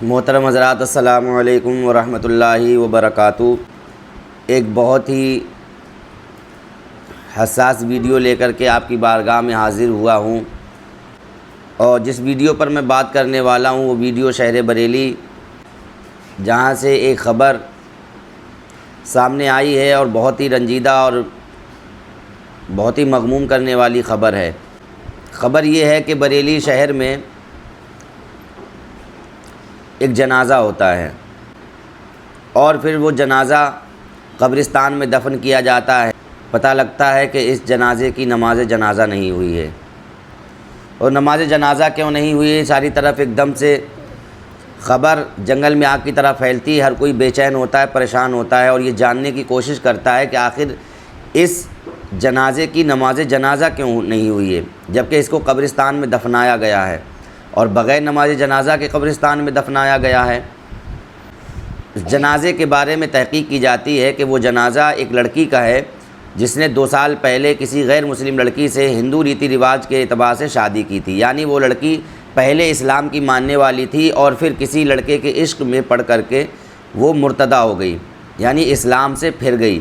محترم حضرات، السلام علیکم ورحمۃ اللہ وبرکاتہ۔ ایک بہت ہی حساس ویڈیو لے کر کے آپ کی بارگاہ میں حاضر ہوا ہوں، اور جس ویڈیو پر میں بات کرنے والا ہوں وہ ویڈیو شہر بریلی، جہاں سے ایک خبر سامنے آئی ہے اور بہت ہی رنجیدہ اور بہت ہی مغموم کرنے والی خبر ہے۔ خبر یہ ہے کہ بریلی شہر میں ایک جنازہ ہوتا ہے اور پھر وہ جنازہ قبرستان میں دفن کیا جاتا ہے۔ پتہ لگتا ہے کہ اس جنازے کی نماز جنازہ نہیں ہوئی ہے، اور نماز جنازہ کیوں نہیں ہوئی ہے، ساری طرف ایک دم سے خبر جنگل میں آگ کی طرح پھیلتی ہے۔ ہر کوئی بے چین ہوتا ہے، پریشان ہوتا ہے، اور یہ جاننے کی کوشش کرتا ہے کہ آخر اس جنازے کی نماز جنازہ کیوں نہیں ہوئی ہے، جبکہ اس کو قبرستان میں دفنایا گیا ہے اور بغیر نماز جنازہ کے قبرستان میں دفنایا گیا ہے۔ اس جنازے کے بارے میں تحقیق کی جاتی ہے کہ وہ جنازہ ایک لڑکی کا ہے جس نے 2 سال پہلے کسی غیر مسلم لڑکی سے ہندو ریتی رواج کے اعتبار سے شادی کی تھی، یعنی وہ لڑکی پہلے اسلام کی ماننے والی تھی اور پھر کسی لڑکے کے عشق میں پڑ کر کے وہ مرتدہ ہو گئی، یعنی اسلام سے پھر گئی،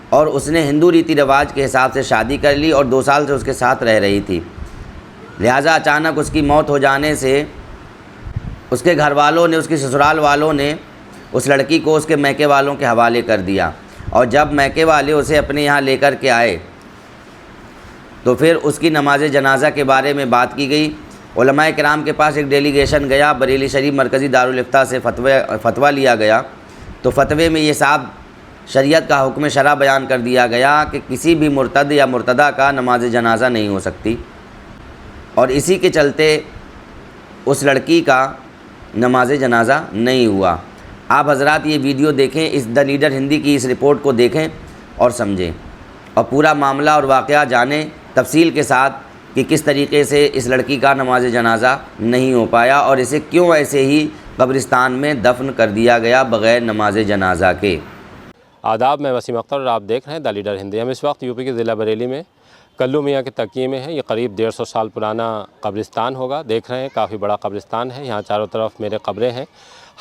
اور اس نے ہندو ریتی رواج کے حساب سے شادی کر لی اور 2 سال سے اس کے ساتھ رہ رہی تھی۔ لہٰذا اچانک اس کی موت ہو جانے سے اس کے گھر والوں نے، اس کی سسرال والوں نے اس لڑکی کو اس کے میکے والوں کے حوالے کر دیا، اور جب میکے والے اسے اپنے یہاں لے کر کے آئے تو پھر اس کی نماز جنازہ کے بارے میں بات کی گئی۔ علماء کرام کے پاس ایک ڈیلیگیشن گیا، بریلی شریف مرکزی دارالافتاء سے فتویٰ لیا گیا، تو فتوے میں یہ صاحب شریعت کا حکم شرع بیان کر دیا گیا کہ کسی بھی مرتد یا مرتدہ کا نماز جنازہ نہیں ہو سکتی، اور اسی کے چلتے اس لڑکی کا نماز جنازہ نہیں ہوا۔ آپ حضرات یہ ویڈیو دیکھیں، اس دا لیڈر ہندی کی اس رپورٹ کو دیکھیں اور سمجھیں، اور پورا معاملہ اور واقعہ جانیں تفصیل کے ساتھ کہ کس طریقے سے اس لڑکی کا نماز جنازہ نہیں ہو پایا اور اسے کیوں ایسے ہی قبرستان میں دفن کر دیا گیا بغیر نماز جنازہ کے۔ آداب، میں وسیم اختر اور آپ دیکھ رہے ہیں دا لیڈر ہندی۔ ہم اس وقت یو پی کے ضلع بریلی میں کلو میاں کے تکیے میں ہیں۔ یہ قریب 150 سال پرانا قبرستان ہوگا، دیکھ رہے ہیں کافی بڑا قبرستان ہے، یہاں چاروں طرف میرے قبریں ہیں۔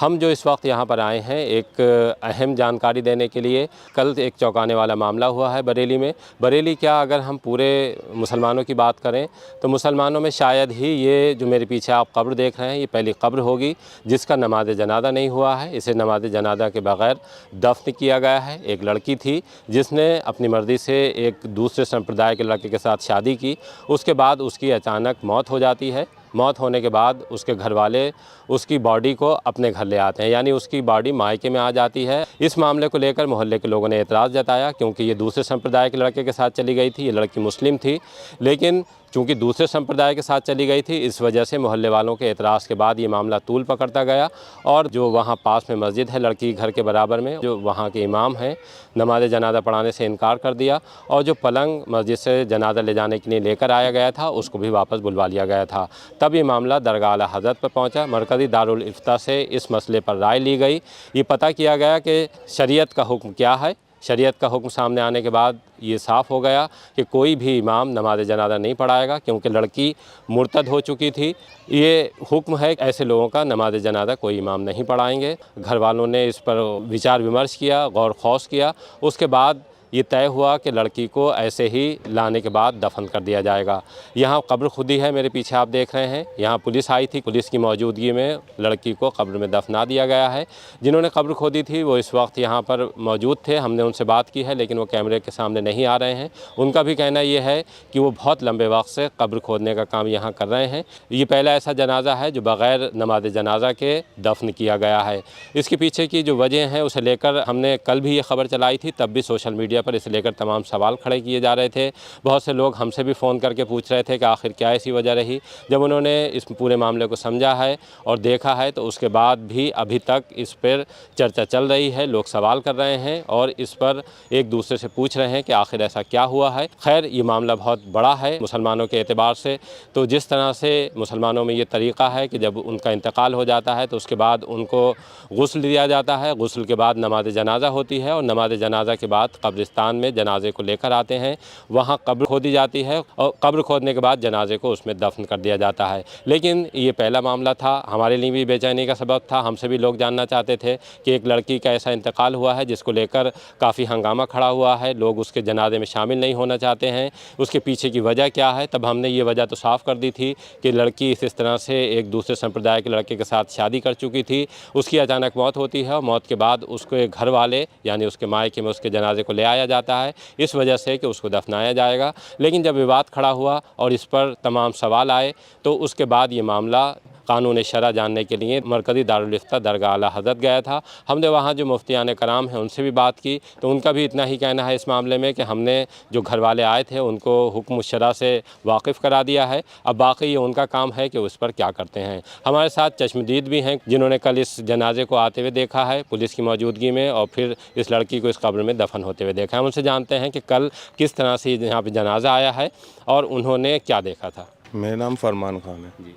ہم جو اس وقت یہاں پر آئے ہیں ایک اہم جانکاری دینے کے لیے۔ کل ایک چونکانے والا معاملہ ہوا ہے بریلی میں۔ بریلی کیا، اگر ہم پورے مسلمانوں کی بات کریں تو مسلمانوں میں شاید ہی یہ جو میرے پیچھے آپ قبر دیکھ رہے ہیں یہ پہلی قبر ہوگی جس کا نماز جنازہ نہیں ہوا ہے۔ اسے نماز جنازہ کے بغیر دفن کیا گیا ہے۔ ایک لڑکی تھی جس نے اپنی مرضی سے ایک دوسرے سمپردائے کے لڑکے کے ساتھ شادی کی، اس کے بعد اس کی اچانک موت ہو جاتی ہے۔ موت ہونے کے بعد اس کے گھر والے اس کی باڈی کو اپنے گھر لے آتے ہیں، یعنی اس کی باڈی مائکے میں آ جاتی ہے۔ اس معاملے کو لے کر محلے کے لوگوں نے اعتراض جتایا، کیونکہ یہ دوسرے سمپردائے کے لڑکے کے ساتھ چلی گئی تھی، یہ لڑکی مسلم تھی، لیکن چونکہ دوسرے سمپردائے کے ساتھ چلی گئی تھی اس وجہ سے محلے والوں کے اعتراض کے بعد یہ معاملہ طول پکڑتا گیا، اور جو وہاں پاس میں مسجد ہے لڑکی کے گھر کے برابر میں، جو وہاں کے امام ہیں، نماز جنازہ پڑھانے سے انکار کر دیا، اور جو پلنگ مسجد سے جنازہ لے جانے کے لیے لے کر آیا گیا تھا اس کو بھی واپس بلوا لیا گیا تھا۔ تب یہ معاملہ درگاہ اعلیٰ حضرت پر پہنچا۔ مرکزی دارالافتاء سے اس مسئلے پر رائے لی گئی، یہ پتہ کیا گیا کہ شریعت کا حکم کیا ہے۔ شریعت کا حکم سامنے آنے کے بعد یہ صاف ہو گیا کہ کوئی بھی امام نماز جنازہ نہیں پڑھائے گا، کیونکہ لڑکی مرتد ہو چکی تھی۔ یہ حکم ہے کہ ایسے لوگوں کا نماز جنازہ کوئی امام نہیں پڑھائیں گے۔ گھر والوں نے اس پر وچار ومرش کیا، غور خوض کیا، اس کے بعد یہ طے ہوا کہ لڑکی کو ایسے ہی لانے کے بعد دفن کر دیا جائے گا۔ یہاں قبر خودی ہے، میرے پیچھے آپ دیکھ رہے ہیں، یہاں پولیس آئی تھی، پولیس کی موجودگی میں لڑکی کو قبر میں دفنا دیا گیا ہے۔ جنہوں نے قبر کھودی تھی وہ اس وقت یہاں پر موجود تھے، ہم نے ان سے بات کی ہے لیکن وہ کیمرے کے سامنے نہیں آ رہے ہیں۔ ان کا بھی کہنا یہ ہے کہ وہ بہت لمبے وقت سے قبر کھودنے کا کام یہاں کر رہے ہیں۔ یہ پہلا ایسا جنازہ ہے جو بغیر نماز جنازہ کے دفن کیا گیا ہے۔ اس کے پیچھے کی جو وجہ ہیں اسے لے کر ہم نے کل بھی یہ خبر چلائی تھی، تب بھی سوشل میڈیا پر اسے لے کر تمام سوال کھڑے کیے جا رہے تھے۔ بہت سے لوگ ہم سے بھی فون کر کے پوچھ رہے تھے کہ آخر کیا ایسی وجہ رہی۔ جب انہوں نے اس پورے معاملے کو سمجھا ہے اور دیکھا ہے تو اس کے بعد بھی ابھی تک اس پر چرچا چل رہی ہے، لوگ سوال کر رہے ہیں اور اس پر ایک دوسرے سے پوچھ رہے ہیں کہ آخر ایسا کیا ہوا ہے۔ خیر، یہ معاملہ بہت بڑا ہے مسلمانوں کے اعتبار سے، تو جس طرح سے مسلمانوں میں یہ طریقہ ہے کہ جب ان کا انتقال ہو جاتا ہے تو اس کے بعد ان کو غسل دیا جاتا ہے، غسل کے بعد نماز جنازہ ہوتی ہے، اور نماز جنازہ کے بعد قبرستان قبرستان میں جنازے کو لے کر آتے ہیں، وہاں قبر کھودی جاتی ہے اور قبر کھودنے کے بعد جنازے کو اس میں دفن کر دیا جاتا ہے۔ لیکن یہ پہلا معاملہ تھا، ہمارے لیے بھی بے چینی کا سبب تھا، ہم سے بھی لوگ جاننا چاہتے تھے کہ ایک لڑکی کا ایسا انتقال ہوا ہے جس کو لے کر کافی ہنگامہ کھڑا ہوا ہے، لوگ اس کے جنازے میں شامل نہیں ہونا چاہتے ہیں، اس کے پیچھے کی وجہ کیا ہے۔ تب ہم نے یہ وجہ تو صاف کر دی تھی کہ لڑکی اس طرح سے ایک دوسرے سمپردائے کے لڑکے کے ساتھ شادی کر چکی تھی، اس کی اچانک موت ہوتی ہے اور موت کے بعد اس کے گھر والے یعنی اس کے مائکے میں اس کے جنازے کو لے آیا جاتا ہے اس وجہ سے کہ اس کو دفنایا جائے گا۔ لیکن جب وواد کھڑا ہوا اور اس پر تمام سوال آئے تو اس کے بعد یہ معاملہ قانون شرع جاننے کے لیے مرکزی دارالفتہ درگاہ اعلیٰ حضرت گیا تھا۔ ہم نے وہاں جو مفتیان کرام ہیں ان سے بھی بات کی تو ان کا بھی اتنا ہی کہنا ہے اس معاملے میں کہ ہم نے جو گھر والے آئے تھے ان کو حکم الشرع سے واقف کرا دیا ہے، اب باقی یہ ان کا کام ہے کہ اس پر کیا کرتے ہیں۔ ہمارے ساتھ چشمدید بھی ہیں جنہوں نے کل اس جنازے کو آتے ہوئے دیکھا ہے پولیس کی موجودگی میں اور پھر اس لڑکی کو اس قبر میں دفن ہوتے ہوئے دیکھا ہے۔ ہم ان سے جانتے ہیں کہ کل کس طرح سے یہاں پہ جنازہ آیا ہے اور انہوں نے کیا دیکھا تھا۔ میرا نام فرمان خان ہے جی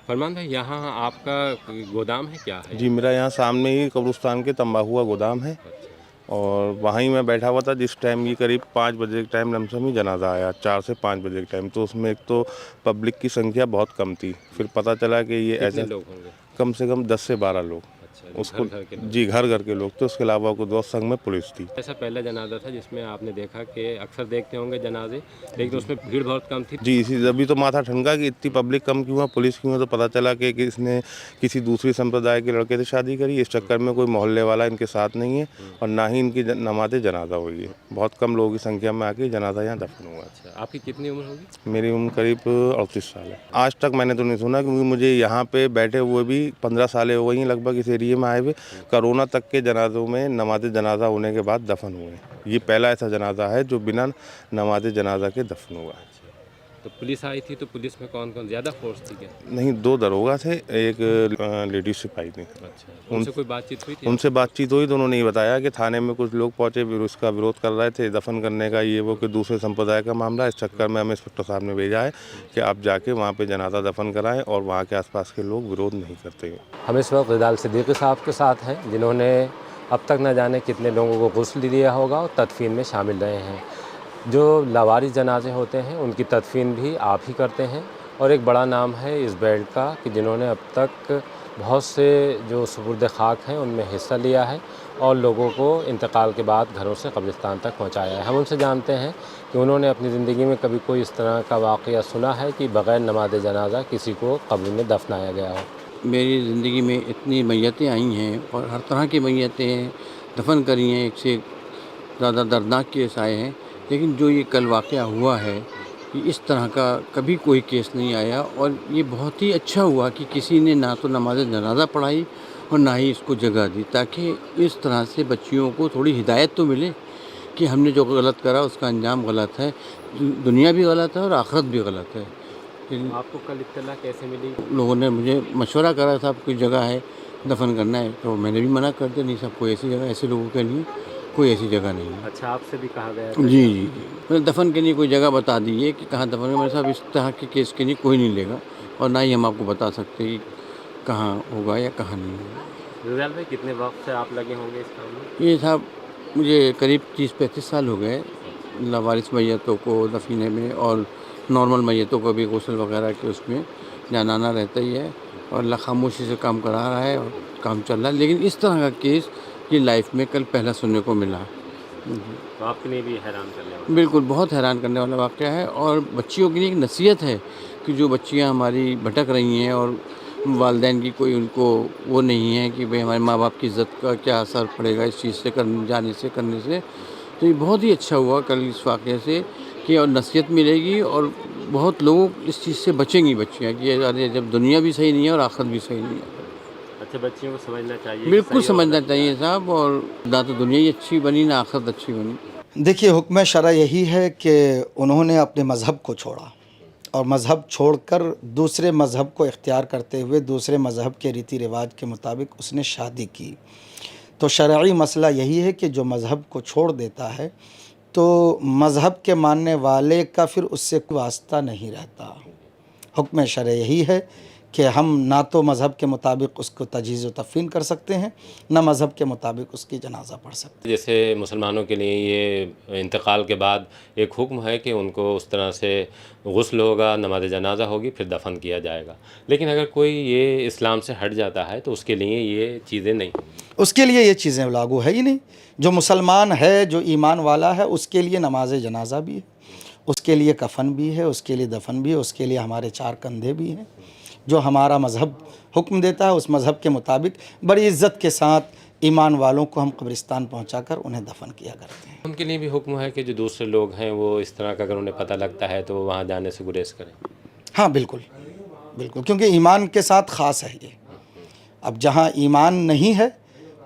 فرمان بھائی، یہاں آپ کا گودام ہے کیا ہے؟ جی، میرا یہاں سامنے ہی قبرستان کے تمبا ہوا گودام ہے اور وہیں میں بیٹھا ہوا تھا جس ٹائم یہ قریب 5 بجے کے ٹائم لمسم ہی جنازہ آیا، 4 سے 5 بجے کے ٹائم۔ تو اس میں ایک تو پبلک کی سنکھیا بہت کم تھی، پھر پتہ چلا کہ یہ ایسے لوگ ہوں گے؟ کم سے کم 10 سے 12 لوگ اس کو جی گھر گھر کے لوگ تھے، اس کے علاوہ کو دوست سنگ میں پولیس تھی۔ ایسا پہلا جنازہ تھا جس میں آپ نے دیکھا کہ اکثر دیکھتے ہوں گے جنازے لیکن اس میں بھیڑ بہت کم تھی؟ جی، اسی ابھی تو ماتھا ٹھنکا کہ اتنی پبلک کم کیوں ہے، پولیس کیوں ہے، تو پتہ چلا کہ اس نے کسی دوسری سمپردائے کے لڑکے سے شادی کری، اس چکر میں کوئی محلے والا ان کے ساتھ نہیں ہے اور نہ ہی ان کی نماز جنازہ ہوئی ہے۔ بہت کم لوگوں کی سنکھیا میں آ کے جنازہ یہاں دفن ہوا ہے۔ اچھا، آپ کی کتنی عمر ہوگی؟ میری عمر قریب 38 سال ہے۔ آج تک میں نے تو نہیں سنا کیونکہ مجھے یہاں پہ بیٹھے ہوئے بھی 15 سالیں ہو گئی ہیں لگ بھگ اس ایریے میں آئے ہوئے۔ کرونا تک کے جنازوں میں نماز جنازہ ہونے کے بعد دفن ہوئے ہیں، یہ پہلا ایسا جنازہ ہے جو بنا نماز جنازہ کے دفن ہوا ہے۔ تو پولیس آئی تھی تو پولیس میں کون کون زیادہ فورس تھی کیا؟ نہیں، 2 داروغہ تھے، ایک لیڈیز سپاہی تھی۔ اچھا، ان سے کوئی بات چیت ہوئی تھی؟ ان سے بات چیت ہوئی تو انہوں نے یہ بتایا کہ تھانے میں کچھ لوگ پہنچے پھر اس کا ورودھ کر رہے تھے دفن کرنے کا، یہ وہ کہ دوسرے سمپردائے کا معاملہ، اس چکر میں ہمیں انسپکٹر صاحب نے بھیجا ہے کہ آپ جا کے وہاں پہ جنازہ دفن کرائیں اور وہاں کے آس پاس کے لوگ ورودھ نہیں کرتے۔ ہم اس وقت ردال صدیقی صاحب کے ساتھ ہیں جنہوں نے اب تک نہ جانے کتنے لوگوں کو غسل دیا ہوگا اور تدفین میں شامل رہے ہیں۔ جو لاوارث جنازے ہوتے ہیں ان کی تدفین بھی آپ ہی کرتے ہیں اور ایک بڑا نام ہے اس بیلٹ کا کہ جنہوں نے اب تک بہت سے جو سپرد خاک ہیں ان میں حصہ لیا ہے اور لوگوں کو انتقال کے بعد گھروں سے قبرستان تک پہنچایا ہے۔ ہم ان سے جانتے ہیں کہ انہوں نے اپنی زندگی میں کبھی کوئی اس طرح کا واقعہ سنا ہے کہ بغیر نماز جنازہ کسی کو قبر میں دفنایا گیا ہو؟ میری زندگی میں اتنی میتیں آئی ہیں اور ہر طرح کی میتیں دفن کری ہیں، ایک سے ایک زیادہ دردناک کیس آئے ہیں، لیکن جو یہ کل واقعہ ہوا ہے کہ اس طرح کا کبھی کوئی کیس نہیں آیا اور یہ بہت ہی اچھا ہوا کہ کسی نے نہ تو نماز جنازہ پڑھائی اور نہ ہی اس کو جگہ دی، تاکہ اس طرح سے بچیوں کو تھوڑی ہدایت تو ملے کہ ہم نے جو غلط کرا اس کا انجام غلط ہے، دنیا بھی غلط ہے اور آخرت بھی غلط ہے۔ آپ کو کل اطلاع کیسے ملی؟ لوگوں نے مجھے مشورہ کرا تھا کوئی جگہ ہے دفن کرنا ہے تو میں نے بھی منع کر دیا، نہیں صاحب کوئی ایسی جگہ، ایسے لوگوں کے لیے کوئی ایسی جگہ نہیں ہے۔ اچھا، آپ سے بھی کہا گیا؟ جی جی جی، میں نے دفن کے لیے کوئی جگہ بتا دیجیے کہ کہاں دفن ہے، میرے صاحب اس طرح کے کیس کے لیے کوئی نہیں لے گا اور نہ ہی ہم آپ کو بتا سکتے کہ کہاں ہوگا یا کہاں نہیں ہوگا۔ رضال بھائی، کتنے وقت سے آپ لگے ہوں گے اس کام میں؟ یہ صاحب مجھے قریب 30-35 سال ہو گئے لاوارث میتوں کو دفینے میں اور نارمل میتوں کو بھی غسل وغیرہ کے اس میں جانانا رہتا ہی ہے اور اللہ خاموشی سے کام کرا رہا ہے اور کام چل رہا ہے، لیکن اس طرح کا کیس یہ لائف میں کل پہلا سننے کو ملا۔ تو آپ کے لیے بھی حیران کرنے والا؟ بالکل، بہت حیران کرنے والا واقعہ ہے اور بچیوں کے لیے ایک نصیحت ہے کہ جو بچیاں ہماری بھٹک رہی ہیں اور والدین کی کوئی ان کو وہ نہیں ہے کہ بھئی ہمارے ماں باپ کی عزت کا کیا اثر پڑے گا اس چیز سے کرنے سے، تو یہ بہت ہی اچھا ہوا کل اس واقعے سے کہ اور نصیحت ملے گی اور بہت لوگ اس چیز سے بچیں گی بچیاں کہ جب دنیا بھی صحیح نہیں ہے اور آخرت بھی صحیح نہیں ہے۔ اچھا، بچیوں کو سمجھنا چاہیے، بالکل سمجھنا چاہیے صاحب، اور نہ تو دنیا ہی اچھی بنی نہ آخرت اچھی بنی۔ دیکھیے، حکم شرع یہی ہے کہ انہوں نے اپنے مذہب کو چھوڑا اور مذہب چھوڑ کر دوسرے مذہب کو اختیار کرتے ہوئے دوسرے مذہب کے ریتی رواج کے مطابق اس نے شادی کی۔ تو شرعی مسئلہ یہی ہے کہ جو مذہب کو چھوڑ دیتا ہے تو مذہب کے ماننے والے کا پھر اس سے کوئی واسطہ نہیں رہتا۔ حکم شرع یہی ہے کہ ہم نہ تو مذہب کے مطابق اس کو تجہیز و تدفین کر سکتے ہیں، نہ مذہب کے مطابق اس کی جنازہ پڑھ سکتے ہیں۔ جیسے مسلمانوں کے لیے یہ انتقال کے بعد ایک حکم ہے کہ ان کو اس طرح سے غسل ہوگا، نماز جنازہ ہوگی، پھر دفن کیا جائے گا، لیکن اگر کوئی یہ اسلام سے ہٹ جاتا ہے تو اس کے لیے یہ چیزیں نہیں ہیں۔ اس کے لیے یہ چیزیں لاگو ہے ہی نہیں۔ جو مسلمان ہے، جو ایمان والا ہے، اس کے لیے نماز جنازہ بھی ہے، اس کے لیے کفن بھی ہے، اس کے لیے دفن بھی ہے، اس کے لیے ہمارے 4 کندھے بھی ہیں۔ جو ہمارا مذہب حکم دیتا ہے اس مذہب کے مطابق بڑی عزت کے ساتھ ایمان والوں کو ہم قبرستان پہنچا کر انہیں دفن کیا کرتے ہیں۔ ان کے لیے بھی حکم ہے کہ جو دوسرے لوگ ہیں وہ اس طرح کا اگر انہیں پتہ لگتا ہے تو وہ وہاں جانے سے گریز کریں۔ ہاں بالکل بالکل، کیونکہ ایمان کے ساتھ خاص ہے یہ۔ اب جہاں ایمان نہیں ہے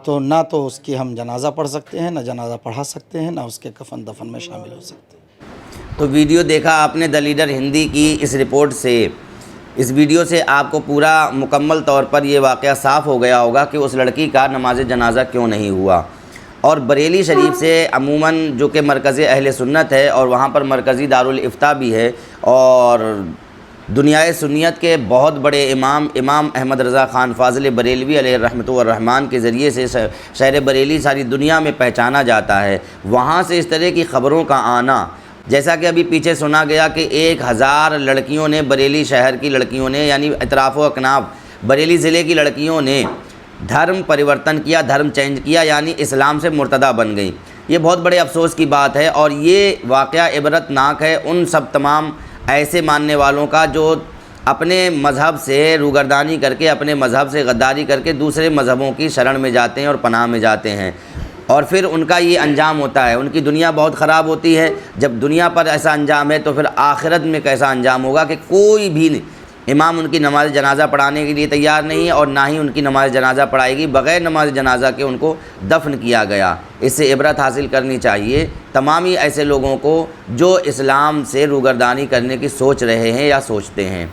تو نہ تو اس کی ہم جنازہ پڑھ سکتے ہیں، نہ جنازہ پڑھا سکتے ہیں، نہ اس کے کفن دفن میں شامل ہو سکتے ہیں۔ تو ویڈیو دیکھا آپ نے دی لیڈر ہندی کی اس رپورٹ سے، اس ویڈیو سے آپ کو پورا مکمل طور پر یہ واقعہ صاف ہو گیا ہوگا کہ اس لڑکی کا نماز جنازہ کیوں نہیں ہوا۔ اور بریلی شریف سے عموماً جو کہ مرکز اہل سنت ہے اور وہاں پر مرکزی دارالافتاء بھی ہے، اور دنیائے سنیت کے بہت بڑے امام احمد رضا خان فاضل بریلوی علیہ الرحمۃ والرحمان کے ذریعے سے شہر بریلی ساری دنیا میں پہچانا جاتا ہے۔ وہاں سے اس طرح کی خبروں کا آنا، جیسا کہ ابھی پیچھے سنا گیا کہ 1000 لڑکیوں نے، بریلی شہر کی لڑکیوں نے، یعنی اطراف و اکناف بریلی ضلع کی لڑکیوں نے دھرم پریورتن کیا، دھرم چینج کیا، یعنی اسلام سے مرتدہ بن گئیں۔ یہ بہت بڑے افسوس کی بات ہے، اور یہ واقعہ عبرت ناک ہے ان سب تمام ایسے ماننے والوں کا جو اپنے مذہب سے روگردانی کر کے، اپنے مذہب سے غداری کر کے دوسرے مذہبوں کی شرن میں جاتے ہیں اور پناہ میں جاتے ہیں، اور پھر ان کا یہ انجام ہوتا ہے۔ ان کی دنیا بہت خراب ہوتی ہے۔ جب دنیا پر ایسا انجام ہے تو پھر آخرت میں کیسا انجام ہوگا کہ کوئی بھی امام ان کی نماز جنازہ پڑھانے کے لیے تیار نہیں ہے، اور نہ ہی ان کی نماز جنازہ پڑھائے گی، بغیر نماز جنازہ کے ان کو دفن کیا گیا۔ اس سے عبرت حاصل کرنی چاہیے تمامی ایسے لوگوں کو جو اسلام سے روگردانی کرنے کی سوچ رہے ہیں یا سوچتے ہیں۔